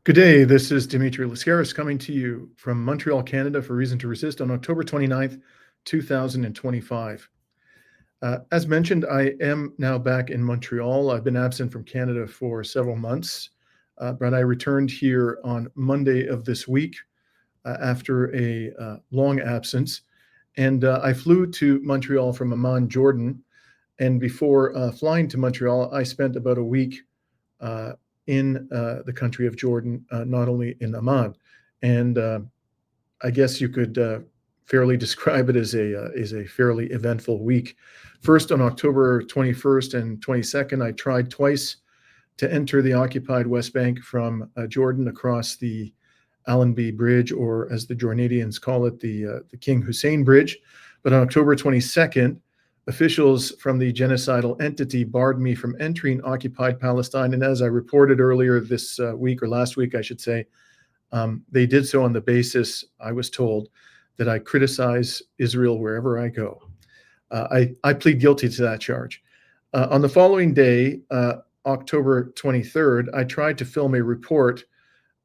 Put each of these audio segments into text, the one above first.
Good day, this is Dimitri Lascaris coming to you from Montreal, Canada for Reason to Resist on October 29th, 2025. As mentioned, I am now back in Montreal. I've been absent from Canada for several months, but I returned here on Monday of this week after a long absence. And I flew to Montreal from Amman, Jordan. And before flying to Montreal, I spent about a week in the country of Jordan, not only in Amman. And I guess you could fairly describe it as a fairly eventful week. First, on October 21st and 22nd, I tried twice to enter the occupied West Bank from Jordan across the Allenby Bridge, or as the Jordanians call it, the King Hussein Bridge. But on October 22nd, officials from the genocidal entity barred me from entering occupied Palestine. And as I reported earlier this week, or last week, I should say, they did so on the basis, I was told, that I criticize Israel wherever I go. I plead guilty to that charge. On the following day, October 23rd, I tried to film a report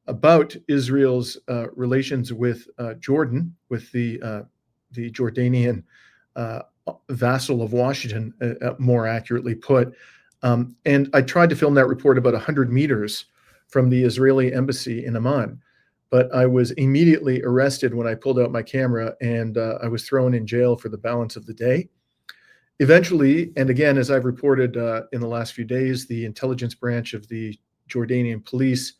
about Israel's relations with Jordan, with the Jordanian vassal of Washington, more accurately put. And I tried to film that report about 100 meters from the Israeli embassy in Amman. But I was immediately arrested when I pulled out my camera, and I was thrown in jail for the balance of the day. Eventually, and again, as I've reported in the last few days, the intelligence branch of the Jordanian police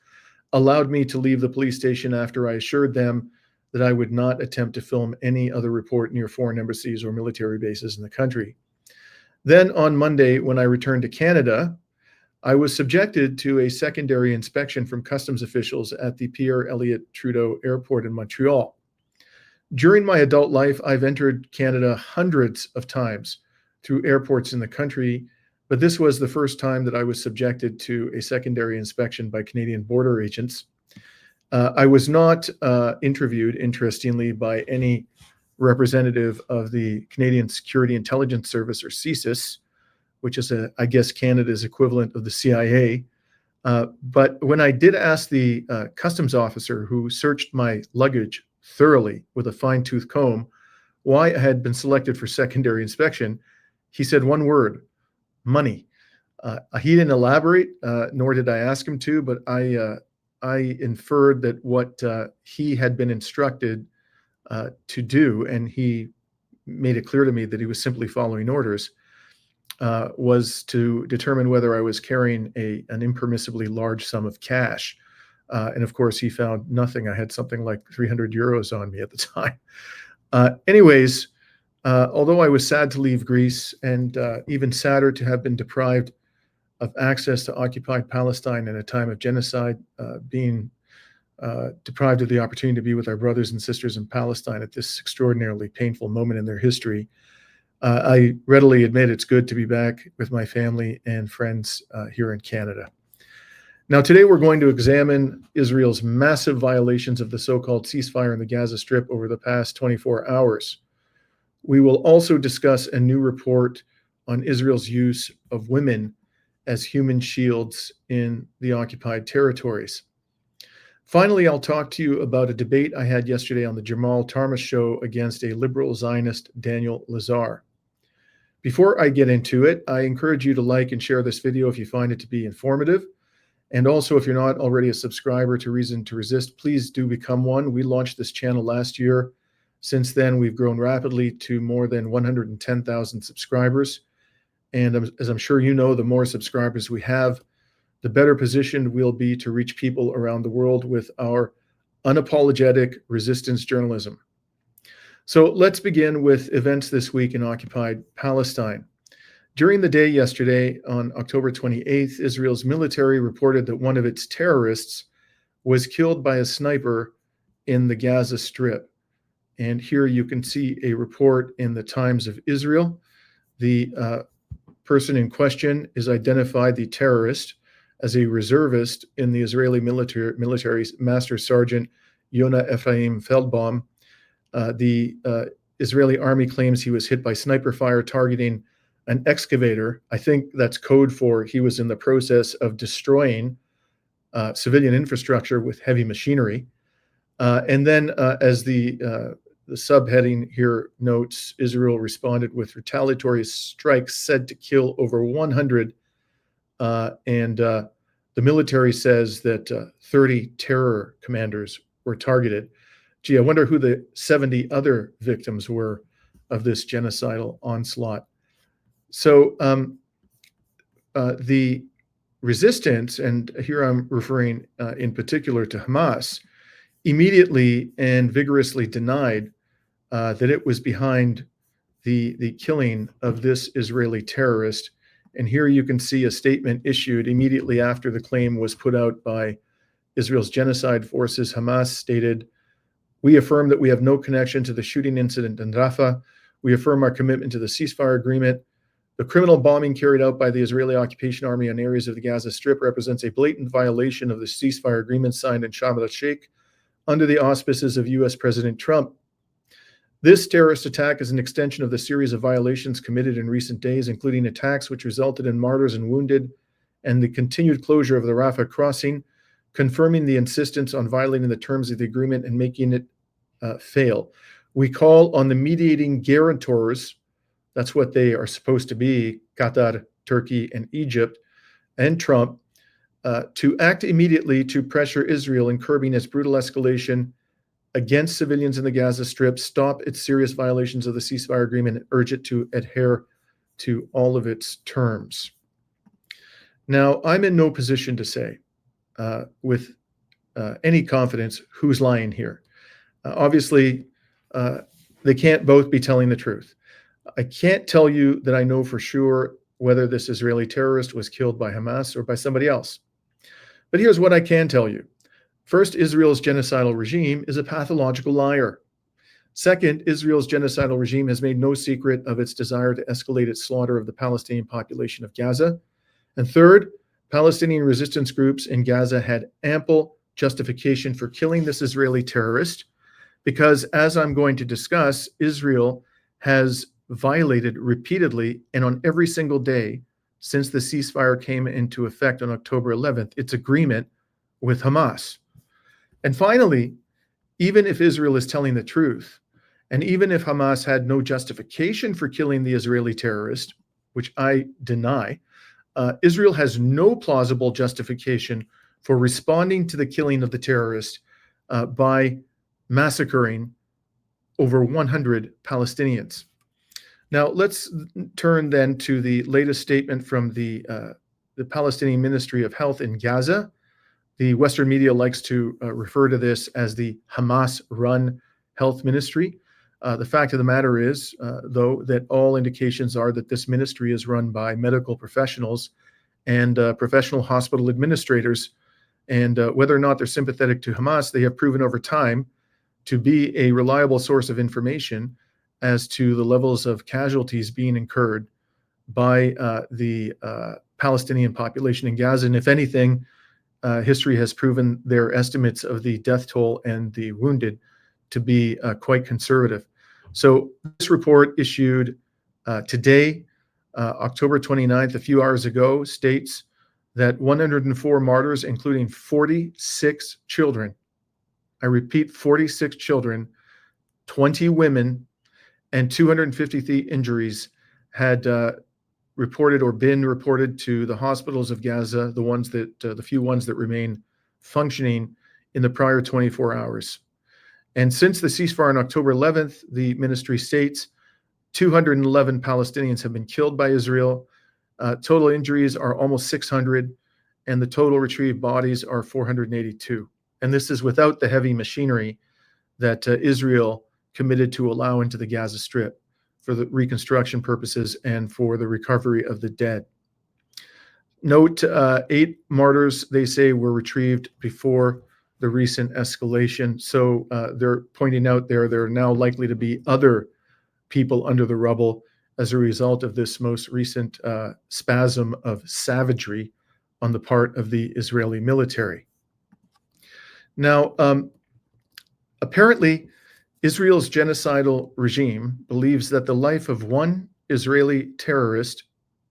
allowed me to leave the police station after I assured them that I would not attempt to film any other report near foreign embassies or military bases in the country. Then on Monday, when I returned to Canada, I was subjected to a secondary inspection from customs officials at the Pierre Elliott Trudeau Airport in Montreal. During my adult life, I've entered Canada hundreds of times through airports in the country, but this was the first time that I was subjected to a secondary inspection by Canadian border agents. I was not interviewed, interestingly, by any representative of the Canadian Security Intelligence Service, or CSIS, which is, I guess, Canada's equivalent of the CIA. But when I did ask the customs officer who searched my luggage thoroughly with a fine-tooth comb why I had been selected for secondary inspection, he said one word: money. He didn't elaborate, nor did I ask him to, but I inferred that what he had been instructed to do, and he made it clear to me that he was simply following orders, was to determine whether I was carrying an impermissibly large sum of cash. And of course, he found nothing. I had something like 300 euros on me at the time. Anyways, although I was sad to leave Greece, and even sadder to have been deprived of access to occupied Palestine in a time of genocide, being deprived of the opportunity to be with our brothers and sisters in Palestine at this extraordinarily painful moment in their history, I readily admit it's good to be back with my family and friends here in Canada. Now, today we're going to examine Israel's massive violations of the so-called ceasefire in the Gaza Strip over the past 24 hours. We will also discuss a new report on Israel's use of women as human shields in the occupied territories. Finally, I'll talk to you about a debate I had yesterday on the Jamal Tarmus show against a liberal Zionist, Daniel Lazar. Before I get into it, I encourage you to like and share this video if you find it to be informative. And also, if you're not already a subscriber to Reason to Resist, please do become one. We launched this channel last year. Since then, we've grown rapidly to more than 110,000 subscribers. And as I'm sure you know, the more subscribers we have, the better positioned we'll be to reach people around the world with our unapologetic resistance journalism. So let's begin with events this week in occupied Palestine. During the day yesterday, on October 28th, Israel's military reported that one of its terrorists was killed by a sniper in the Gaza Strip. And here you can see a report in the Times of Israel. The person in question is identified, the terrorist, as a reservist in the Israeli military's Master Sergeant Yonah Ephraim Feldbaum. The Israeli army claims he was hit by sniper fire targeting an excavator. I think that's code for he was in the process of destroying civilian infrastructure with heavy machinery. And then, as the subheading here notes, Israel responded with retaliatory strikes said to kill over 100, and the military says that 30 terror commanders were targeted. Gee, I wonder who the 70 other victims were of this genocidal onslaught. So the resistance, and here I'm referring in particular to Hamas, immediately and vigorously denied that it was behind the killing of this Israeli terrorist. And here you can see a statement issued immediately after the claim was put out by Israel's genocide forces. Hamas stated, "We affirm that we have no connection to the shooting incident in Rafah. We affirm our commitment to the ceasefire agreement. The criminal bombing carried out by the Israeli occupation army on areas of the Gaza Strip represents a blatant violation of the ceasefire agreement signed in Sharm el-Sheikh under the auspices of US President Trump. This terrorist attack is an extension of the series of violations committed in recent days, including attacks which resulted in martyrs and wounded, and the continued closure of the Rafah crossing, confirming the insistence on violating the terms of the agreement and making it fail. We call on the mediating guarantors," that's what they are supposed to be, Qatar, Turkey, and Egypt, and Trump, "to act immediately to pressure Israel in curbing its brutal escalation against civilians in the Gaza Strip, stop its serious violations of the ceasefire agreement, and urge it to adhere to all of its terms." Now, I'm in no position to say with any confidence who's lying here. Obviously, they can't both be telling the truth. I can't tell you that I know for sure whether this Israeli terrorist was killed by Hamas or by somebody else. But here's what I can tell you. First, Israel's genocidal regime is a pathological liar. Second, Israel's genocidal regime has made no secret of its desire to escalate its slaughter of the Palestinian population of Gaza. And third, Palestinian resistance groups in Gaza had ample justification for killing this Israeli terrorist because, as I'm going to discuss, Israel has violated repeatedly and on every single day since the ceasefire came into effect on October 11th, its agreement with Hamas. And finally, even if Israel is telling the truth, and even if Hamas had no justification for killing the Israeli terrorist, which I deny, Israel has no plausible justification for responding to the killing of the terrorist by massacring over 100 Palestinians. Now, let's turn then to the latest statement from the Palestinian Ministry of Health in Gaza. The Western media likes to refer to this as the Hamas-run health ministry. The fact of the matter is, though, that all indications are that this ministry is run by medical professionals and professional hospital administrators. And whether or not they're sympathetic to Hamas, they have proven over time to be a reliable source of information as to the levels of casualties being incurred by the Palestinian population in Gaza. And if anything, history has proven their estimates of the death toll and the wounded to be quite conservative. So this report issued today, October 29th, a few hours ago, states that 104 martyrs, including 46 children, I repeat, 46 children, 20 women, and 253 injuries had reported or been reported to the hospitals of Gaza, the ones that the few ones that remain functioning in the prior 24 hours. And since the ceasefire on October 11th, the ministry states 211 Palestinians have been killed by Israel. Total injuries are almost 600, and the total retrieved bodies are 482. And this is without the heavy machinery that Israel committed to allow into the Gaza Strip for the reconstruction purposes and for the recovery of the dead. Note 8 martyrs, they say, were retrieved before the recent escalation. So they're pointing out there are now likely to be other people under the rubble as a result of this most recent spasm of savagery on the part of the Israeli military. Now, apparently, Israel's genocidal regime believes that the life of one Israeli terrorist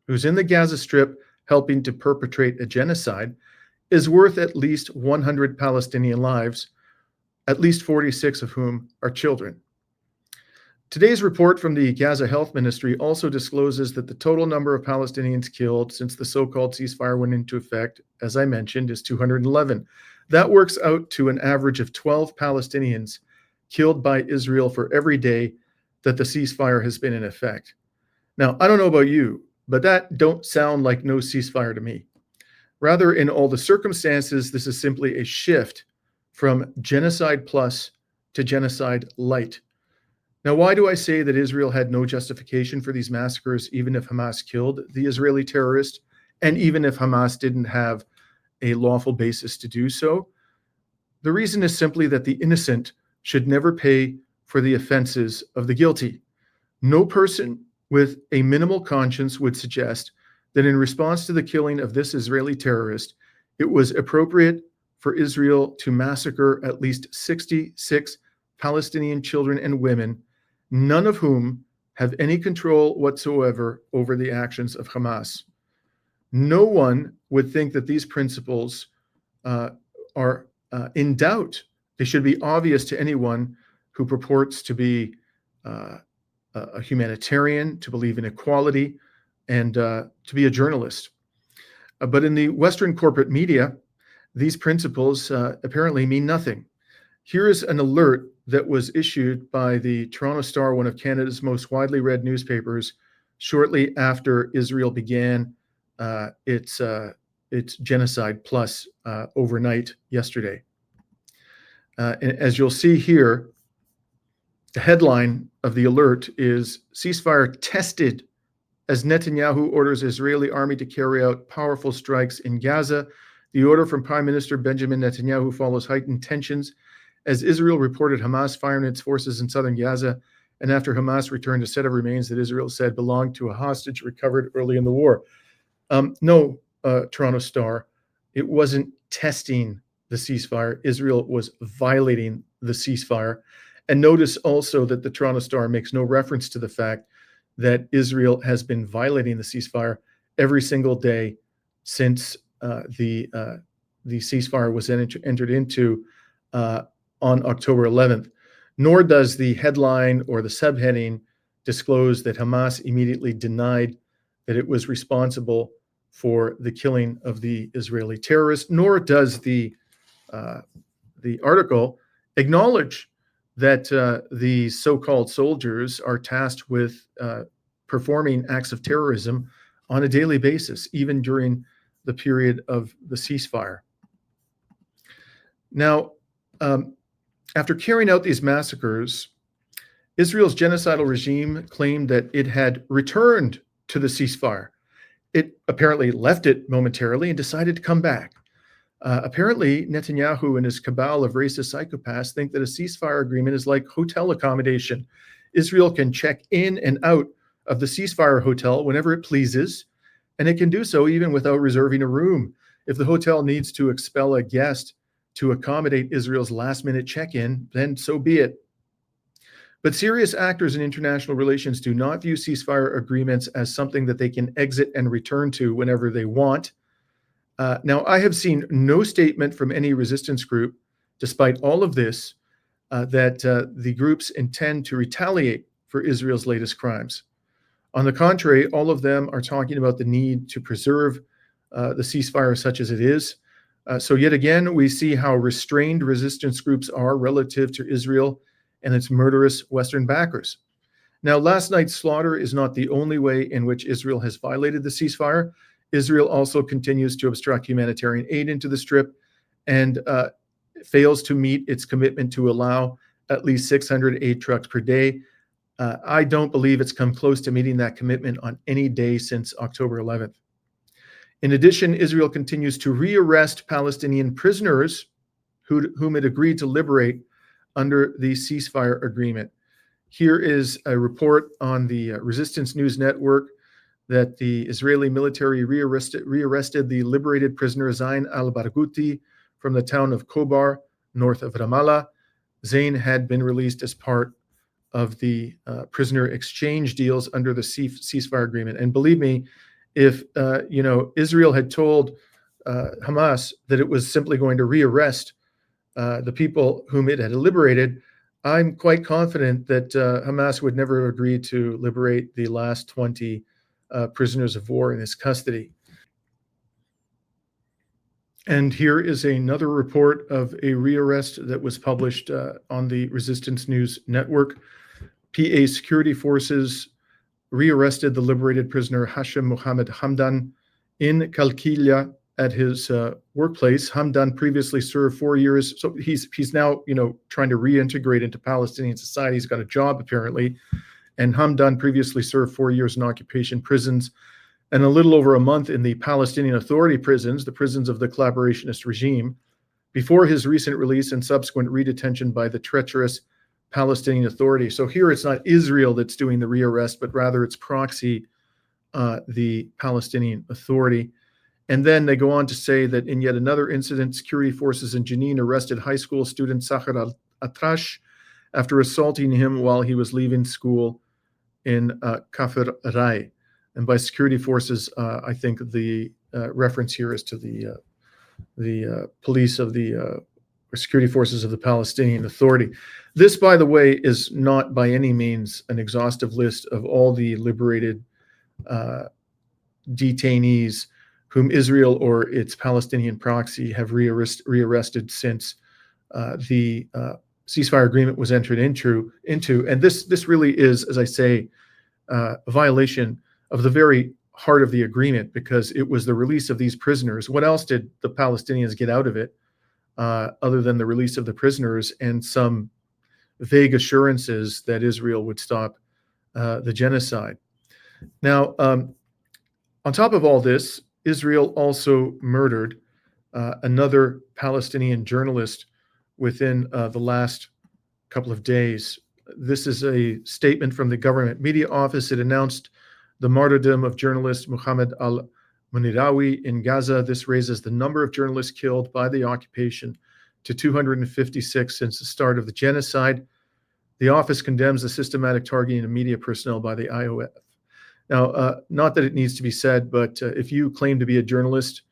who's in the Gaza Strip helping to perpetrate a genocide is worth at least 100 Palestinian lives, at least 46 of whom are children. Today's report from the Gaza Health Ministry also discloses that the total number of Palestinians killed since the so-called ceasefire went into effect, as I mentioned, is 211. That works out to an average of 12 Palestinians killed by Israel for every day that the ceasefire has been in effect. Now, I don't know about you, but that don't sound like no ceasefire to me. Rather, in all the circumstances, this is simply a shift from genocide plus to genocide light. Now, why do I say that Israel had no justification for these massacres, even if Hamas killed the Israeli terrorist, and even if Hamas didn't have a lawful basis to do so? The reason is simply that the innocent should never pay for the offenses of the guilty. No person with a minimal conscience would suggest that in response to the killing of this Israeli terrorist, it was appropriate for Israel to massacre at least 66 Palestinian children and women, none of whom have any control whatsoever over the actions of Hamas. No one would think that these principles are in doubt. They should be obvious to anyone who purports to be a humanitarian, to believe in equality, and to be a journalist. But in the Western corporate media, these principles apparently mean nothing. Here is an alert that was issued by the Toronto Star, one of Canada's most widely read newspapers, shortly after Israel began its genocide plus overnight yesterday. And as you'll see here, the headline of the alert is "Ceasefire tested as Netanyahu orders Israeli army to carry out powerful strikes in Gaza." The order from Prime Minister Benjamin Netanyahu follows heightened tensions as Israel reported Hamas firing its forces in southern Gaza, and after Hamas returned a set of remains that Israel said belonged to a hostage recovered early in the war. No, Toronto Star, it wasn't testing the ceasefire. Israel was violating the ceasefire. And notice also that the Toronto Star makes no reference to the fact that Israel has been violating the ceasefire every single day since the ceasefire was entered into on October 11th, nor does the headline or the subheading disclose that Hamas immediately denied that it was responsible for the killing of the Israeli terrorist, nor does the article acknowledge that the so-called soldiers are tasked with performing acts of terrorism on a daily basis, even during the period of the ceasefire. Now, after carrying out these massacres, Israel's genocidal regime claimed that it had returned to the ceasefire. It apparently left it momentarily and decided to come back. Apparently, Netanyahu and his cabal of racist psychopaths think that a ceasefire agreement is like hotel accommodation. Israel can check in and out of the ceasefire hotel whenever it pleases, and it can do so even without reserving a room. If the hotel needs to expel a guest to accommodate Israel's last-minute check-in, then so be it. But serious actors in international relations do not view ceasefire agreements as something that they can exit and return to whenever they want. Now, I have seen no statement from any resistance group, despite all of this, that the groups intend to retaliate for Israel's latest crimes. On the contrary, all of them are talking about the need to preserve the ceasefire such as it is. So yet again, we see how restrained resistance groups are relative to Israel and its murderous Western backers. Now, last night's slaughter is not the only way in which Israel has violated the ceasefire. Israel also continues to obstruct humanitarian aid into the Strip and fails to meet its commitment to allow at least 600 aid trucks per day. I don't believe it's come close to meeting that commitment on any day since October 11th. In addition, Israel continues to rearrest Palestinian prisoners whom it agreed to liberate under the ceasefire agreement. Here is a report on the Resistance News Network that the Israeli military rearrested the liberated prisoner Zain al-Barghouti from the town of Khobar, north of Ramallah. Zain had been released as part of the prisoner exchange deals under the ceasefire agreement. And believe me, if Israel had told Hamas that it was simply going to rearrest the people whom it had liberated, I'm quite confident that Hamas would never agree to liberate the last 20 prisoners of war in its custody. And here is another report of a rearrest that was published on the Resistance News Network. PA security forces rearrested the liberated prisoner Hashem Mohammed Hamdan in Kalkilia at his workplace. Hamdan previously served 4 years, so he's now trying to reintegrate into Palestinian society. He's got a job apparently, and Hamdan previously served 4 years in occupation prisons and a little over a month in the Palestinian Authority prisons, the prisons of the collaborationist regime, before his recent release and subsequent redetention by the treacherous Palestinian Authority. So here it's not Israel that's doing the rearrest, but rather it's proxy, the Palestinian Authority. And then they go on to say that in yet another incident, security forces in Janine arrested high school student Sahar al-Atrash after assaulting him while he was leaving school in Kafir Rai. And by security forces, I think the reference here is to the police of the or security forces of the Palestinian Authority. This, by the way, is not by any means an exhaustive list of all the liberated detainees whom Israel or its Palestinian proxy have rearrested since the ceasefire agreement was entered into. And this really is, as I say, a violation of the very heart of the agreement, because it was the release of these prisoners. What else did the Palestinians get out of it other than the release of the prisoners and some vague assurances that Israel would stop the genocide? Now, on top of all this, Israel also murdered another Palestinian journalist within the last couple of days. This is a statement from the government media office. It announced the martyrdom of journalist Mohammed al-Munirawi in Gaza. This raises the number of journalists killed by the occupation to 256 since the start of the genocide. The office condemns the systematic targeting of media personnel by the IOF. Now, not that it needs to be said, but if you claim to be a journalist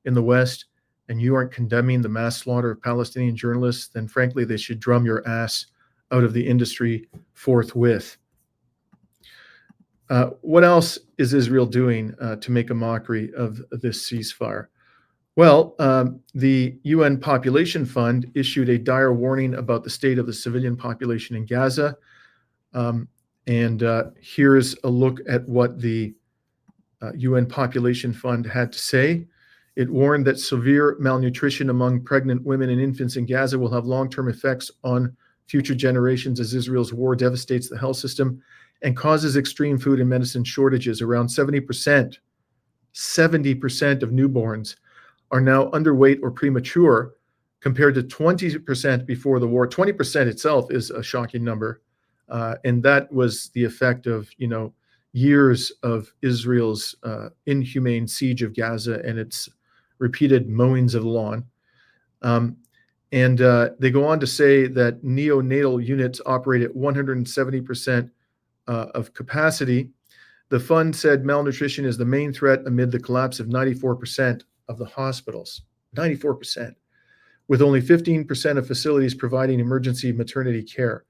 in the West and you aren't condemning the mass slaughter of Palestinian journalists, then frankly, they should drum your ass out of the industry forthwith. What else is Israel doing to make a mockery of this ceasefire? Well, the UN Population Fund issued a dire warning about the state of the civilian population in Gaza. And here's a look at what the UN Population Fund had to say. It warned that severe malnutrition among pregnant women and infants in Gaza will have long-term effects on future generations as Israel's war devastates the health system and causes extreme food and medicine shortages. Around 70% of newborns are now underweight or premature, compared to 20% before the war. 20% itself is a shocking number. And that was the effect of, years of Israel's inhumane siege of Gaza and its repeated mowings of the lawn. And they go on to say that neonatal units operate at 170% of capacity. The fund said malnutrition is the main threat amid the collapse of 94% of the hospitals, 94%, with only 15% of facilities providing emergency maternity care.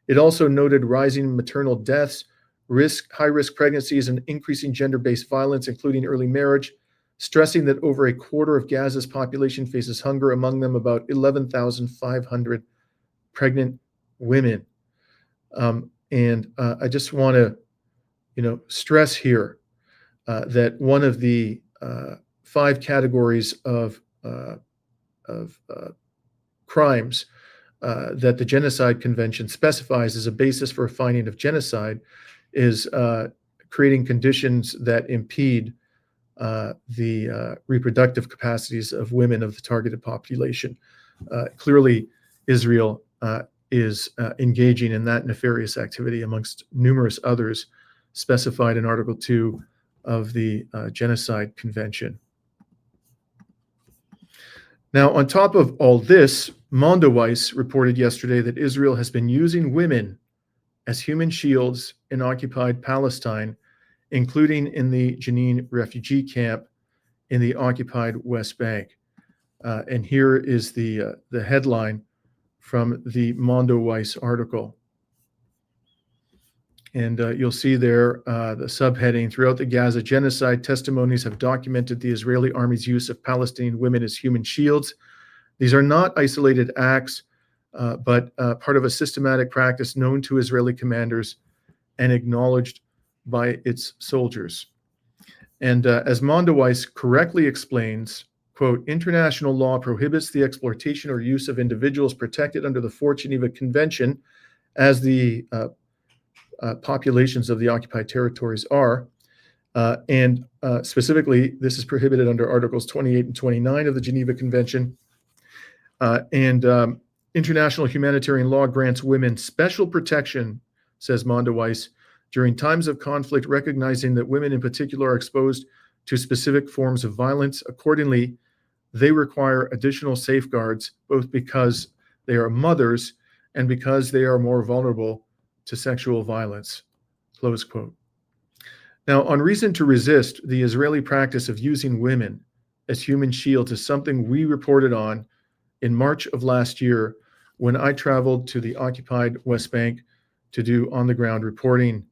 It also noted rising maternal deaths, high-risk pregnancies, and increasing gender-based violence, including early marriage, stressing that over a quarter of Gaza's population faces hunger, among them about 11,500 pregnant women. And I just want to, stress here that one of the 5 categories of crimes that the Genocide Convention specifies as a basis for a finding of genocide is creating conditions that impede the reproductive capacities of women of the targeted population. Clearly, Israel is engaging in that nefarious activity amongst numerous others specified in Article 2 of the Genocide Convention. Now, on top of all this, Mondoweiss reported yesterday that Israel has been using women as human shields in occupied Palestine, including in the Janine refugee camp in the occupied West Bank. And here is the headline from the Mondoweiss article. And you'll see there the subheading, throughout the Gaza genocide, testimonies have documented the Israeli army's use of Palestinian women as human shields. These are not isolated acts, but part of a systematic practice known to Israeli commanders and acknowledged by its soldiers. And as Mondoweiss correctly explains, quote, international law prohibits the exploitation or use of individuals protected under the Fourth Geneva Convention, as the populations of the occupied territories are. And specifically, this is prohibited under Articles 28 and 29 of the Geneva Convention. And international humanitarian law grants women special protection, says Mondoweiss, during times of conflict, recognizing that women in particular are exposed to specific forms of violence. Accordingly, they require additional safeguards, both because they are mothers and because they are more vulnerable to sexual violence, close quote. Now, on Reason to Resist, the Israeli practice of using women as human shields is something we reported on in March of last year when I traveled to the occupied West Bank to do on-the-ground reporting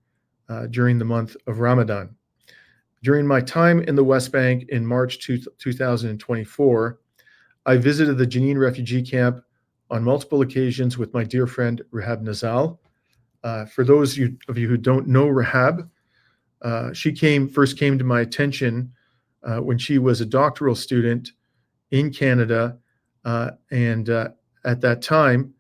during the month of Ramadan. During my time in the West Bank in March 2024, I visited the Janine refugee camp on multiple occasions with my dear friend Rahab Nazal. For those of you who don't know Rahab, she first came to my attention when she was a doctoral student in Canada, and at that time,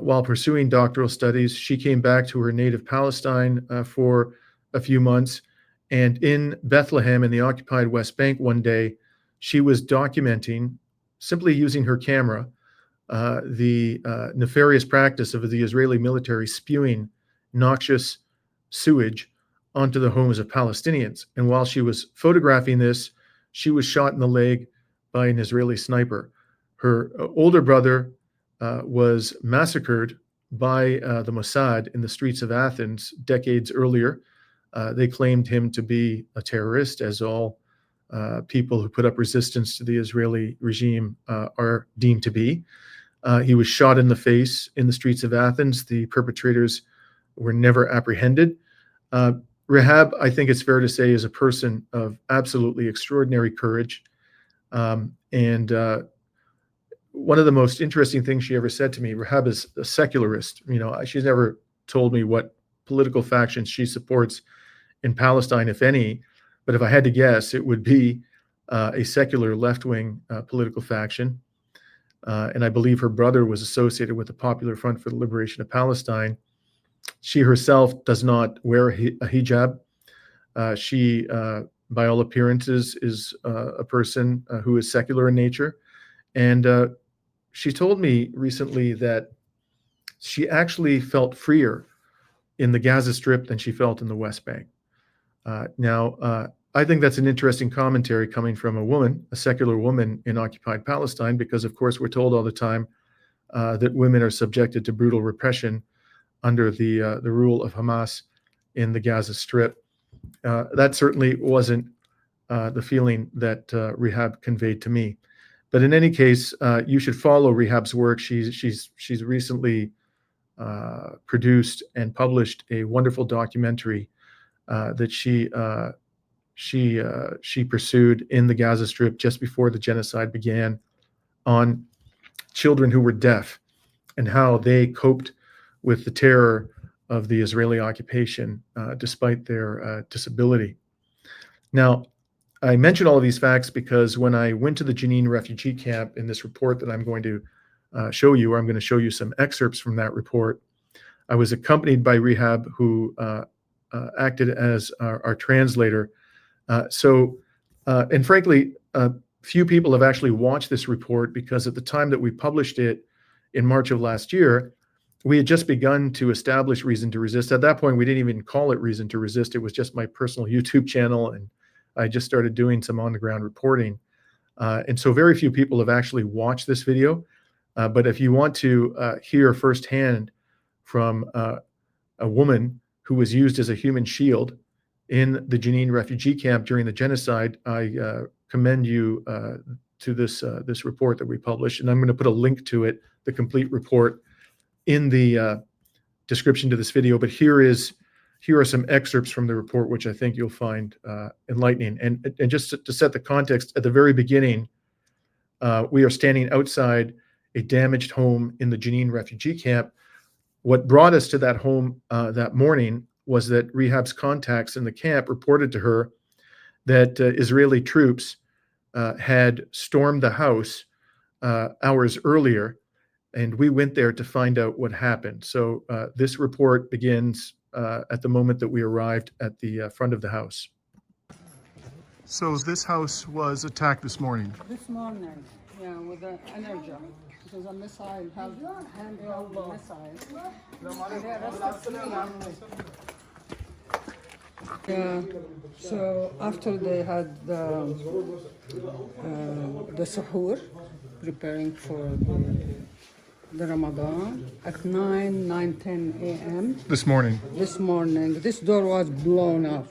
while pursuing doctoral studies, she came back to her native Palestine for a few months. And in Bethlehem in the occupied West Bank one day, she was documenting, simply using her camera, the nefarious practice of the Israeli military spewing noxious sewage onto the homes of Palestinians. And while she was photographing this, she was shot in the leg by an Israeli sniper. Her older brother was massacred by the Mossad in the streets of Athens decades earlier. They claimed him to be a terrorist, as all people who put up resistance to the Israeli regime are deemed to be. He was shot in the face in the streets of Athens. The perpetrators were never apprehended. Rahab, I think it's fair to say, is a person of absolutely extraordinary courage. And one of the most interesting things she ever said to me, Rahab is a secularist. You know, she's never told me what political factions she supports in Palestine, if any. But if I had to guess, it would be a secular left-wing political faction. And I believe her brother was associated with the Popular Front for the Liberation of Palestine. She herself does not wear a hijab. She, by all appearances, is a person who is secular in nature. And she told me recently that she actually felt freer in the Gaza Strip than she felt in the West Bank. Now, I think that's an interesting commentary coming from a woman, a secular woman in occupied Palestine, because, of course, we're told all the time that women are subjected to brutal repression under the rule of Hamas in the Gaza Strip. That certainly wasn't the feeling that Rahab conveyed to me. But in any case, you should follow Rahab's work. She's recently produced and published a wonderful documentary that she pursued in the Gaza Strip just before the genocide began, on children who were deaf and how they coped with the terror of the Israeli occupation despite their disability. Now, I mention all of these facts because when I went to the Janine refugee camp in this report that I'm going to show you, or I'm going to show you some excerpts from that report, I was accompanied by Rahab, who acted as our translator. And frankly, few people have actually watched this report, because at the time that we published it in March of last year, we had just begun to establish Reason to Resist. At that point, we didn't even call it Reason to Resist. It was just my personal YouTube channel, and I just started doing some on-the-ground reporting. And so very few people have actually watched this video. But if you want to hear firsthand from a woman who was used as a human shield in the Janine refugee camp during the genocide, I commend you to this report that we published, and I'm going to put a link to it, the complete report, in the description to this video. But here are some excerpts from the report, which I think you'll find enlightening. And just to set the context, at the very beginning, we are standing outside a damaged home in the Janine refugee camp. What brought us to that home that morning was that Rehab's contacts in the camp reported to her that Israeli troops had stormed the house hours earlier, and we went there to find out what happened. So this report begins at the moment that we arrived at the front of the house. So this house was attacked this morning. This morning, yeah, with the energy. It was a missile, handheld missile. And they arrested three. So after they had the suhoor, preparing for the Ramadan, at 9:10 a.m. This morning. This morning, this door was blown up.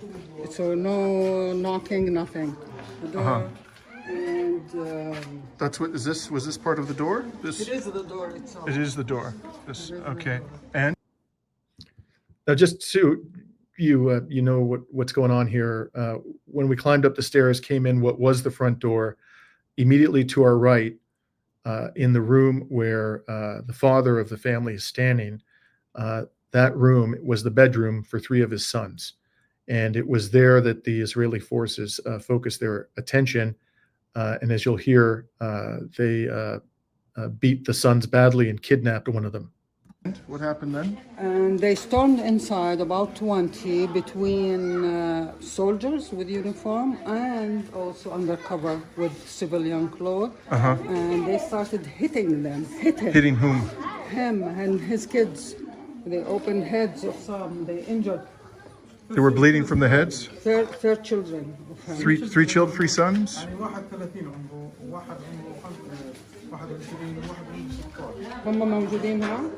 So no knocking, nothing. The door, and that's what was this part of the door? It is the door itself. It is the door. Okay. And now, just so you know what's going on here. When we climbed up the stairs, came in what was the front door, immediately to our right, in the room where the father of the family is standing. That room was the bedroom for three of his sons. And it was there that the Israeli forces focused their attention. And as you'll hear, they beat the sons badly and kidnapped one of them. What happened then? And they stormed inside, about 20, between soldiers with uniform and also undercover with civilian clothes. And they started hitting them. Hitting whom? Him and his kids. They opened heads of some, they injured. They were bleeding from the heads? Third children of him. Three children, three sons? هم موجودين هنا؟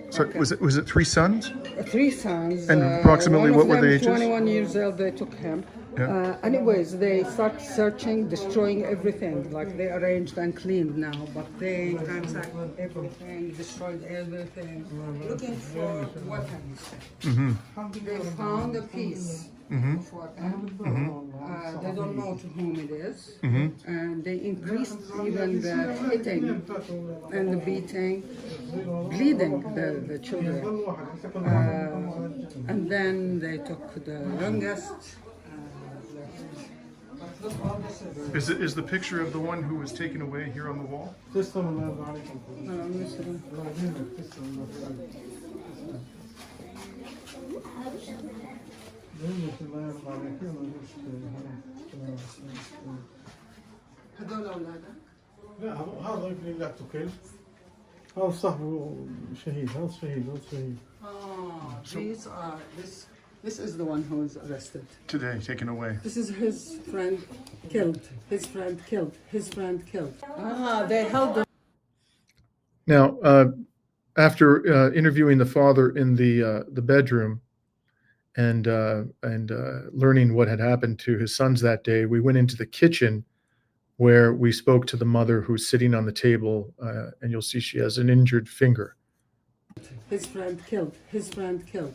Sorry, was it three sons? Three sons. And approximately what were the ages? 21 years old, they took him. Yeah. Anyways, they start searching, destroying everything. Like they arranged and cleaned now, but they ransacked everything, destroyed everything, looking for weapons. They found a piece of weapon. They don't know to whom it is. And they increased even the hitting and the beating, bleeding the children. And then they took the youngest. Is the picture of the one who was taken away here on the wall? هذول أولادك؟ لا هذا ابني اللي اعتقل. هذا صاحبه شهيد، هذا شهيد. This is the one who was arrested. Today, taken away. This is his friend killed. His friend killed. His friend killed. They held them. Now, after interviewing the father in the bedroom and learning what had happened to his sons that day, we went into the kitchen where we spoke to the mother who's sitting on the table, and you'll see she has an injured finger. His friend killed. His friend killed.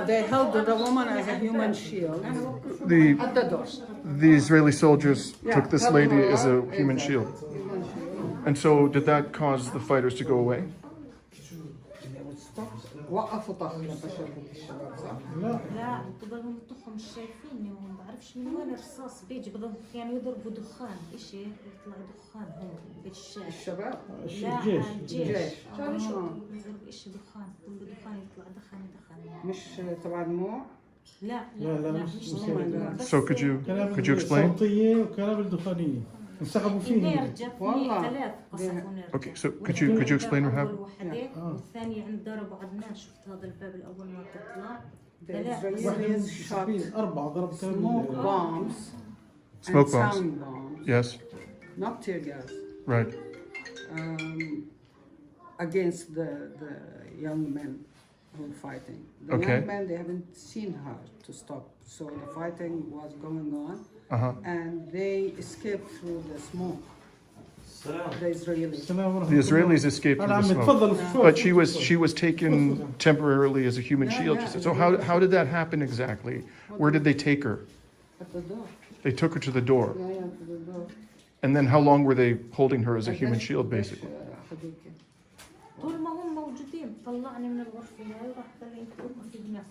They held the woman as a human shield at the door. The Israeli soldiers took this lady as a human shield. And so did that cause the fighters to go away? وقفوا طخ لفشلت الشباب صح؟ لا بضلهم يطخوا مش شايفين ما بعرفش من وين الرصاص بيجي بضل يعني يضربوا دخان اشي يطلع دخان هون بيت الشباب؟ لا الجيش كانوا شو؟ يضرب اشي دخان كله دخان يطلع دخان مش تبع دموع؟ لا مش So could you explain? صوتية وكنابل دخانية. انسحبوا فيه. والله ثلاث قصفوا نير. Okay, so could you explain what happened? والثاني عند ضربوا عدنان شفت هذا الباب الأول ما تطلع. Israelis shot أربعة ضرب smoke bombs. Smoke and bombs. sound bombs. Yes. Not tear gas. Right. Against the young men. who were fighting. The Okay. young men, they haven't seen her to stop. So the fighting was going on, Uh-huh. and they escaped through the smoke. The Israelis. The Israelis escaped through the smoke. But she was taken temporarily as a human shield. She said. So how did that happen exactly? Where did they take her? At the door. They took her to the door. Yeah, to the door. And then how long were they holding her as a human shield, basically? طول ما هم موجودين طلعني من الغرفة هاي وراح خليني في هناك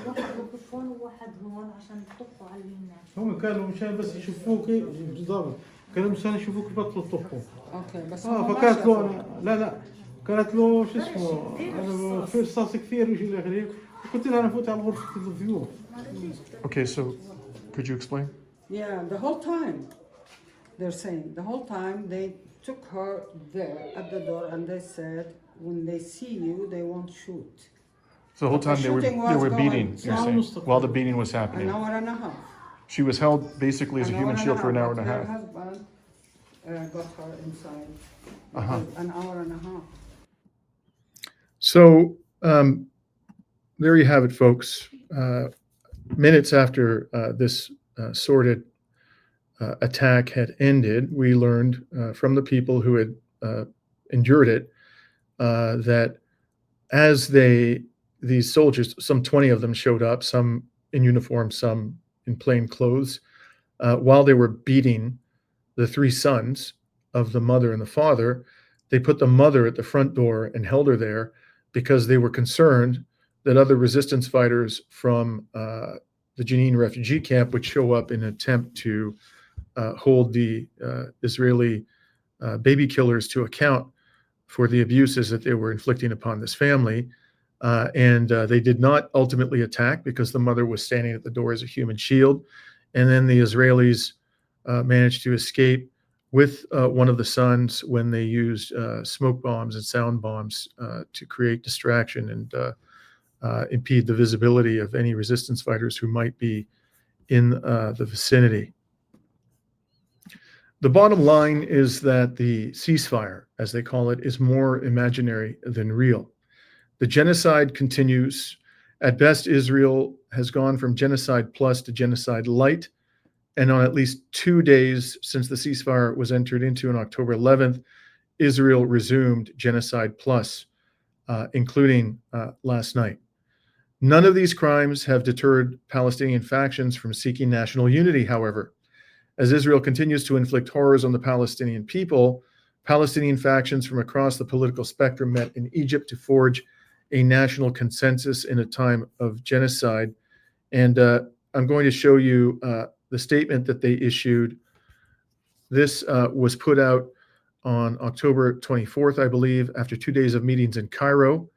واحد وقف هون وواحد هون عشان يطقوا على هناك. هم كانوا مشان بس يشوفوك بالضبط، كانوا مشان يشوفوك بطلوا طقوا. اوكي بس فكانت له لا كانت له شو اسمه انا في رصاص كثير وشي غريب، قلت لها انا فوت على غرفة الضيوف. Okay, so could you explain? Yeah, the whole time, they're saying, the whole time they took her there at the door and they said, when they see you, they won't shoot. So the whole time they shooting was were beating, going you're saying, while the beating was An happening. hour and a half. She was held basically as a human shield for an hour and a Her half. husband got her inside. Uh-huh. An hour and a half. So there you have it, folks. Minutes after this sordid attack had ended, we learned from the people who had endured it that as these soldiers, some 20 of them showed up, some in uniform, some in plain clothes, while they were beating the three sons of the mother and the father, they put the mother at the front door and held her there because they were concerned that other resistance fighters from the Janine refugee camp would show up in an attempt to hold the Israeli baby killers to account for the abuses that they were inflicting upon this family. And they did not ultimately attack because the mother was standing at the door as a human shield. And then the Israelis managed to escape with one of the sons when they used smoke bombs and sound bombs to create distraction and impede the visibility of any resistance fighters who might be in the vicinity. The bottom line is that the ceasefire, as they call it, is more imaginary than real. The genocide continues. At best, Israel has gone from genocide plus to genocide light. And on at least 2 days since the ceasefire was entered into on October 11th, Israel resumed genocide plus, including last night. None of these crimes have deterred Palestinian factions from seeking national unity, however. As Israel continues to inflict horrors on the Palestinian people, Palestinian factions from across the political spectrum met in Egypt to forge a national consensus in a time of genocide. And I'm going to show you the statement that they issued. This was put out on October 24th, I believe, after 2 days of meetings in Cairo.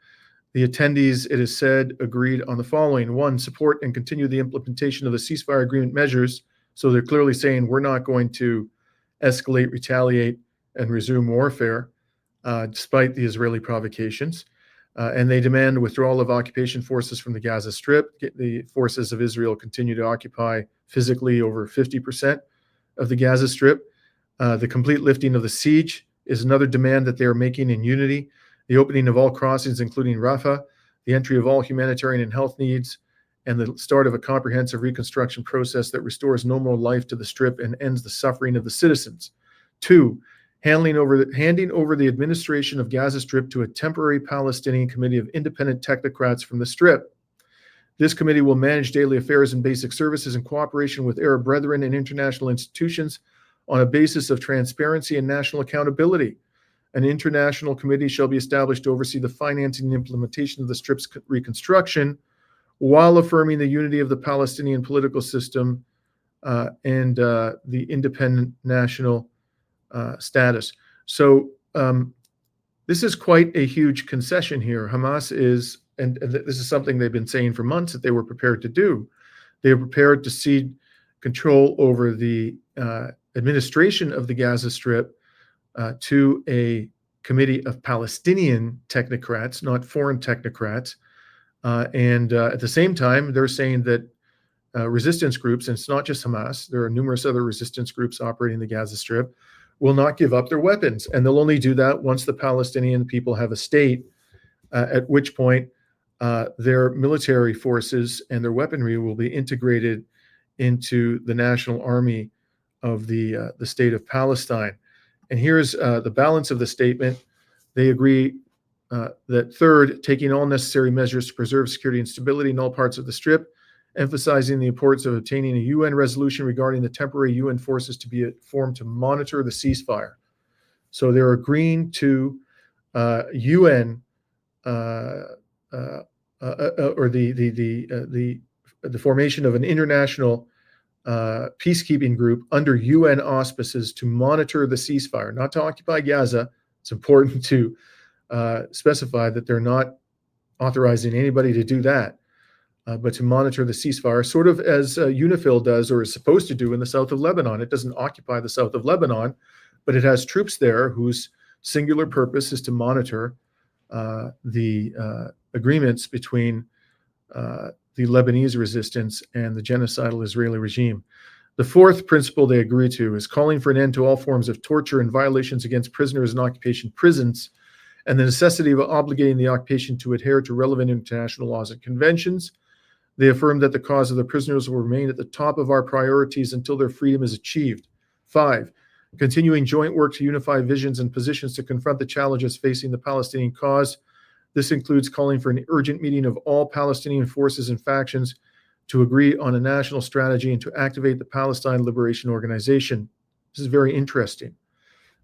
The attendees, it is said, agreed on the following. 1, support and continue the implementation of the ceasefire agreement measures. So they're clearly saying we're not going to escalate, retaliate, and resume warfare, despite the Israeli provocations. And they demand withdrawal of occupation forces from the Gaza Strip. The forces of Israel continue to occupy physically over 50% of the Gaza Strip. The complete lifting of the siege is another demand that they are making in unity. The opening of all crossings, including Rafah, the entry of all humanitarian and health needs, and the start of a comprehensive reconstruction process that restores normal life to the Strip and ends the suffering of the citizens. 2, handing over the administration of Gaza Strip to a temporary Palestinian committee of independent technocrats from the Strip. This committee will manage daily affairs and basic services in cooperation with Arab brethren and international institutions on a basis of transparency and national accountability. An international committee shall be established to oversee the financing and implementation of the Strip's reconstruction, while affirming the unity of the Palestinian political system and the independent national status. So this is quite a huge concession here. Hamas is, and this is something they've been saying for months that they were prepared to do. They are prepared to cede control over the administration of the Gaza Strip to a committee of Palestinian technocrats, not foreign technocrats. And at the same time, they're saying that resistance groups, and it's not just Hamas, there are numerous other resistance groups operating the Gaza Strip, will not give up their weapons. And they'll only do that once the Palestinian people have a state, at which point their military forces and their weaponry will be integrated into the national army of the state of Palestine. And here's the balance of the statement. They agree that third, taking all necessary measures to preserve security and stability in all parts of the Strip, emphasizing the importance of obtaining a UN resolution regarding the temporary UN forces to be formed to monitor the ceasefire. So they're agreeing to UN or the formation of an international peacekeeping group under UN auspices to monitor the ceasefire, not to occupy Gaza. It's important to specify that they're not authorizing anybody to do that, but to monitor the ceasefire, sort of as UNIFIL does or is supposed to do in the south of Lebanon. It doesn't occupy the south of Lebanon, but it has troops there whose singular purpose is to monitor the agreements between the Lebanese resistance and the genocidal Israeli regime. The fourth principle they agree to is calling for an end to all forms of torture and violations against prisoners in occupation prisons, and the necessity of obligating the occupation to adhere to relevant international laws and conventions. They affirm that the cause of the prisoners will remain at the top of our priorities until their freedom is achieved. 5, continuing joint work to unify visions and positions to confront the challenges facing the Palestinian cause. This includes calling for an urgent meeting of all Palestinian forces and factions to agree on a national strategy and to activate the Palestine Liberation Organization. This is very interesting.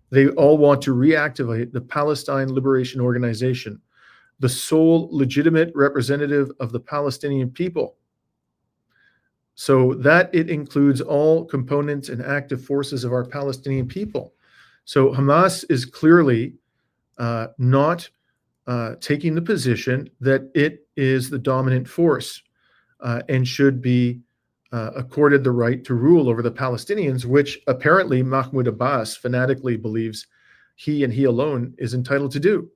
They all want to reactivate the Palestine Liberation Organization, the sole legitimate representative of the Palestinian people. So that it includes all components and active forces of our Palestinian people. So Hamas is clearly not taking the position that it is the dominant force and should be accorded the right to rule over the Palestinians, which apparently Mahmoud Abbas fanatically believes he and he alone is entitled to do,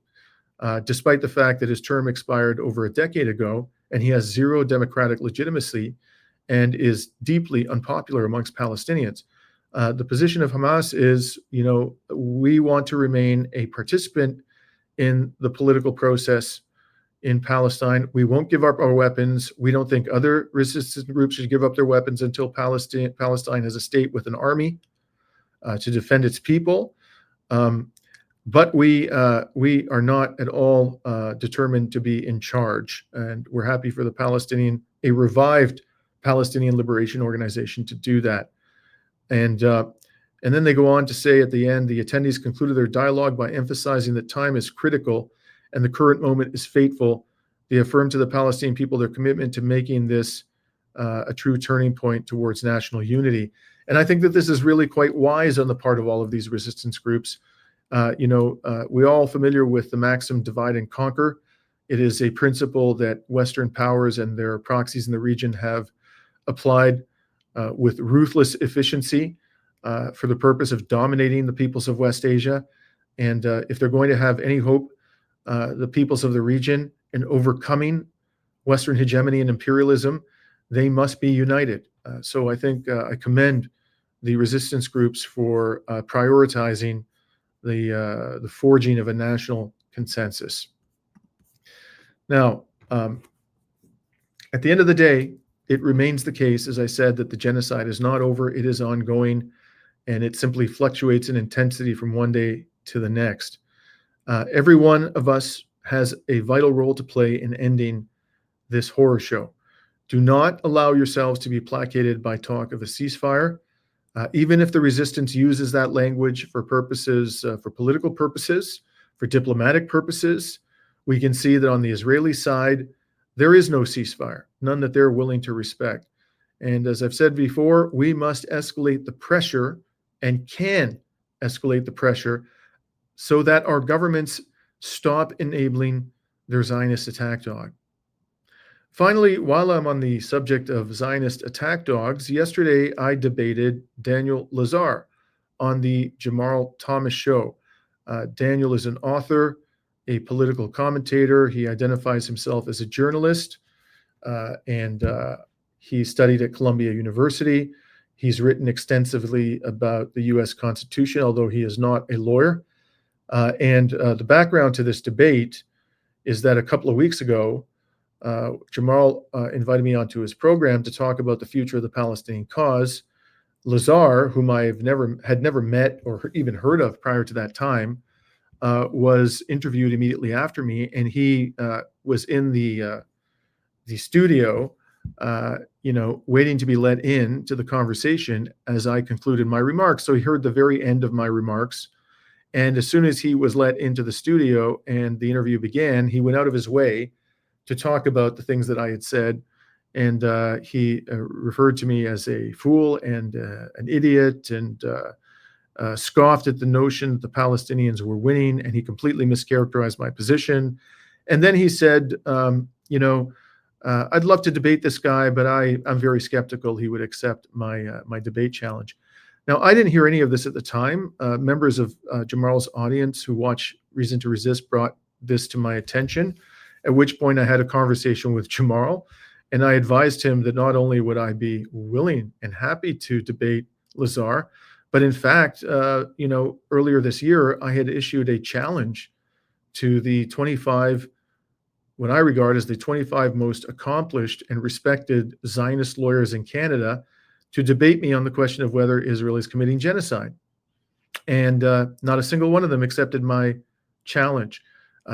despite the fact that his term expired over a decade ago and he has zero democratic legitimacy and is deeply unpopular amongst Palestinians. The position of Hamas is, we want to remain a participant in the political process in Palestine. We won't give up our weapons. We don't think other resistance groups should give up their weapons until Palestine has a state with an army to defend its people. But we are not at all determined to be in charge, and we're happy for a revived Palestinian Liberation Organization to do that. And then they go on to say at the end, the attendees concluded their dialogue by emphasizing that time is critical and the current moment is fateful. They affirmed to the Palestinian people their commitment to making this a true turning point towards national unity. And I think that this is really quite wise on the part of all of these resistance groups. We're all familiar with the maxim divide and conquer. It is a principle that Western powers and their proxies in the region have applied with ruthless efficiency for the purpose of dominating the peoples of West Asia. And if they're going to have any hope, the peoples of the region, in overcoming Western hegemony and imperialism, they must be united. So I think I commend the resistance groups for prioritizing the forging of a national consensus. Now, at the end of the day, it remains the case, as I said, that the genocide is not over, it is ongoing, and it simply fluctuates in intensity from one day to the next. Every one of us has a vital role to play in ending this horror show. Do not allow yourselves to be placated by talk of a ceasefire, even if the resistance uses that language for purposes, for political purposes, for diplomatic purposes. We can see that on the Israeli side, there is no ceasefire, none that they're willing to respect. And as I've said before, we must escalate the pressure and can escalate the pressure so that our governments stop enabling their Zionist attack dog. Finally, while I'm on the subject of Zionist attack dogs, yesterday I debated Daniel Lazar on the Jamal Thomas show. Daniel is an author, a political commentator. He identifies himself as a journalist, and he studied at Columbia University. He's written extensively about the U.S. Constitution, although he is not a lawyer. And the background to this debate is that a couple of weeks ago, Jamal invited me onto his program to talk about the future of the Palestinian cause. Lazar, whom I had never met or even heard of prior to that time, was interviewed immediately after me, and he was in the studio, waiting to be let in to the conversation as I concluded my remarks. So he heard the very end of my remarks, and as soon as he was let into the studio and the interview began, he went out of his way to talk about the things that I had said, and he referred to me as a fool and an idiot, and scoffed at the notion that the Palestinians were winning, and he completely mischaracterized my position. And then he said, I'd love to debate this guy, but I'm very skeptical he would accept my debate challenge. Now, I didn't hear any of this at the time. Members of Jamal's audience who watch Reason to Resist brought this to my attention, at which point I had a conversation with Jamal, and I advised him that not only would I be willing and happy to debate Lazar, but in fact, earlier this year, I had issued a challenge to the 25, what I regard as the 25 most accomplished and respected Zionist lawyers in Canada, to debate me on the question of whether Israel is committing genocide. And not a single one of them accepted my challenge.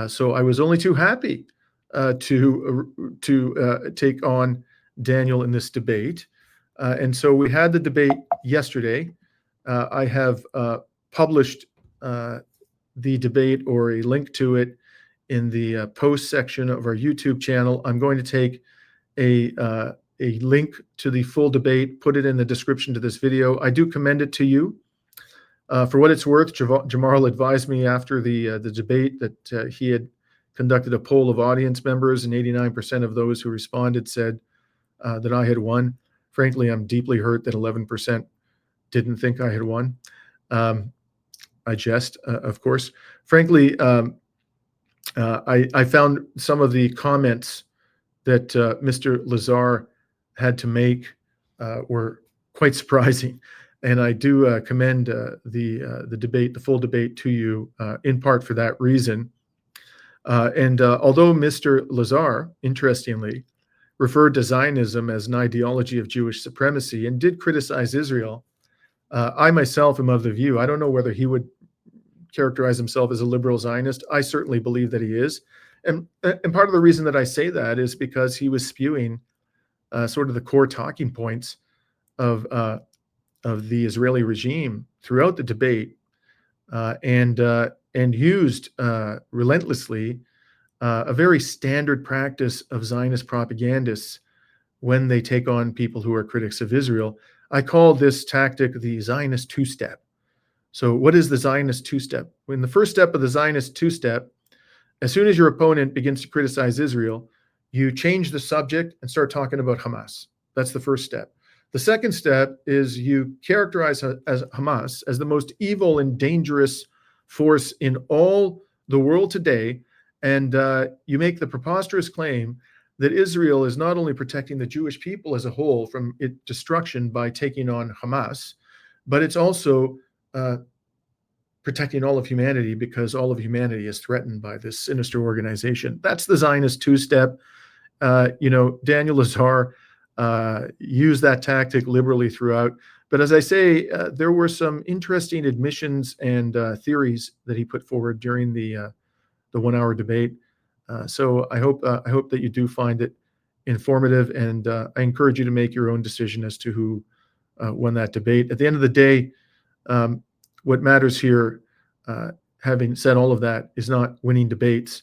So I was only too happy to take on Daniel in this debate. And so we had the debate yesterday. I have published the debate, or a link to it, in the post section of our YouTube channel. I'm going to take a link to the full debate, put it in the description to this video. I do commend it to you. For what it's worth, Jamal advised me after the debate that he had conducted a poll of audience members, and 89% of those who responded said that I had won. Frankly, I'm deeply hurt that 11% didn't think I had won. I jest, of course. Frankly, I found some of the comments that Mr. Lazar had to make were quite surprising, and I do commend the debate, the full debate, to you in part for that reason. And although Mr. Lazar, interestingly, referred to Zionism as an ideology of Jewish supremacy and did criticize Israel, I myself am of the view, I don't know whether he would characterize himself as a liberal Zionist. I certainly believe that he is. And part of the reason that I say that is because he was spewing sort of the core talking points of the Israeli regime throughout the debate, and used relentlessly a very standard practice of Zionist propagandists when they take on people who are critics of Israel. I call this tactic the Zionist two-step. So what is the Zionist two-step? In the first step of the Zionist two-step, as soon as your opponent begins to criticize Israel, you change the subject and start talking about Hamas. That's the first step. The second step is you characterize as Hamas as the most evil and dangerous force in all the world today, and you make the preposterous claim that Israel is not only protecting the Jewish people as a whole from its destruction by taking on Hamas, but it's also protecting all of humanity, because all of humanity is threatened by this sinister organization. That's the Zionist two-step. Daniel Lazar used that tactic liberally throughout. But as I say, there were some interesting admissions and theories that he put forward during the 1-hour debate. So I hope that you do find it informative, and I encourage you to make your own decision as to who won that debate. At the end of the day, what matters here, having said all of that, is not winning debates,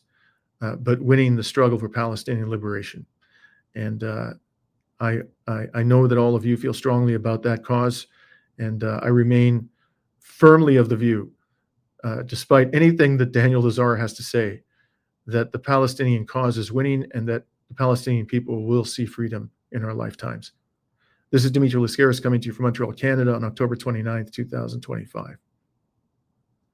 but winning the struggle for Palestinian liberation. And I know that all of you feel strongly about that cause, and I remain firmly of the view, despite anything that Daniel Lazar has to say, that the Palestinian cause is winning, and that the Palestinian people will see freedom in our lifetimes. This is Dimitri Lascaris coming to you from Montreal, Canada on October 29th, 2025.